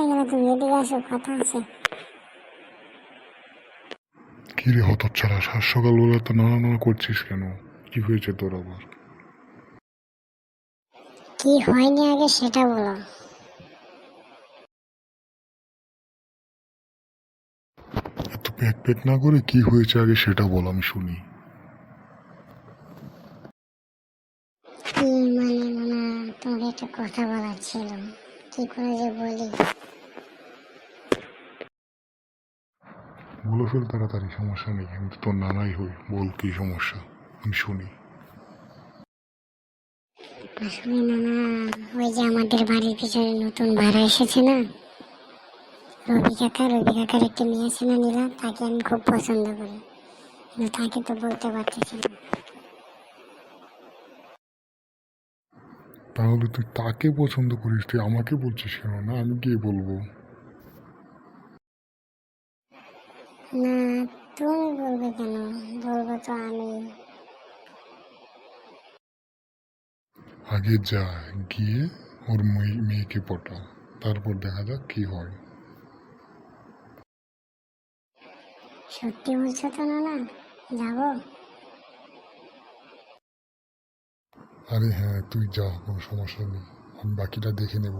কোথায় গেলে তুমি? এদিকে আসো, কথা আছে। কি রে হতচ্ছাড়া, সাত সকালবেলা তো নানা নানা করছিস কেন? কি হয়েছে তোর আবার? কি হয়নি আগে সেটা বলো। এত প্যাক প্যাক না করে কি হয়েছে আগে সেটা বল, আমি শুনি। কি মানে মামা, তোমাকে একটা কথা বলার ছিল, কি করে যে বলি। বলে ফেল তাড়াতাড়ি, সমস্যা নেই, আমি তো তোর নানাই হই। বল কি সমস্যা, আমি শুনি। আসলে মামা, ওই যে আমাদের বাড়ির পিছনে নতুন ভাড়া এসেছে না, রবি কাকার একটা মেয়ে আছে না, নীলা, তাকে আমি খুব পছন্দ করি, কিন্তু তাকে তো বলতে পারতেছি না। তাহলে তুই তাকে পছন্দ করিস, তুই আমাকে বলছিস কেন? না আমি গিয়ে বলবো। না, তুমি বলবে কেন? বলবো তো আমি। আগে যা, গিয়ে ওর মেয়েকে পটা, তারপর দেখা যাক কি হয়। সত্যি বলছো তো না? যাবো? আরে হ্যাঁ, তুই যা, কোনো সমস্যা নেই, আমি বাকিটা দেখে নেব।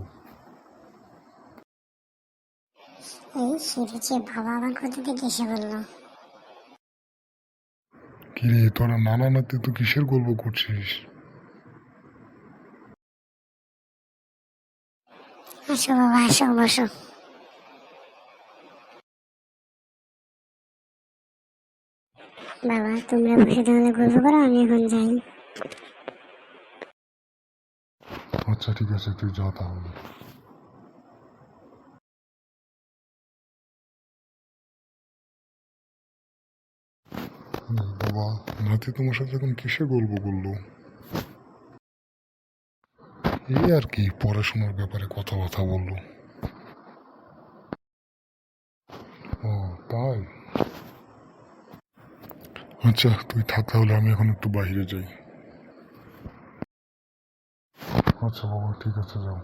এই সেরেছে, বাবা আমার কোথা থেকে এসে বললো? কিরে তোরা নানা নাতি তো কিসের গল্প করছিস? আসো বাবা, আসো, বসো। বাবা তোমরা বসে তাহলে গল্প করো, আমি এখন যাই। আচ্ছা ঠিক আছে, তুই যা তাহলে। বাবা, নাতি তোমার সাথে এখন কিসে গল্প করলো? এই আর কি, পড়াশোনার ব্যাপারে কথা বললো। ও তাই? আচ্ছা তুই থাক তাহলে, আমি এখন একটু বাইরে যাই। আচ্ছা বাবা, ঠিক আছে, যাও।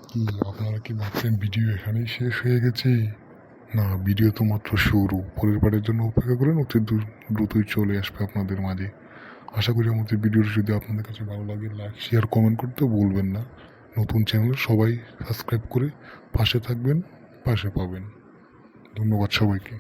কি আপনারা কি ভাবছেন ভিডিও এখানেই শেষ হয়ে গেছে? না, ভিডিও তো মাত্র শুরু। পরের পার্টের জন্য অপেক্ষা করেন, অতি দ্রুতই চলে আসবে আপনাদের মাঝে। আশা করি আমাদের ভিডিওটি যদি আপনাদের কাছে ভালো লাগে, লাইক শেয়ার কমেন্ট করতে ভুলবেন না। নতুন চ্যানেল সবাই সাবস্ক্রাইব করে পাশে থাকবেন, পাশে পাবেন। ধন্যবাদ সবাইকে।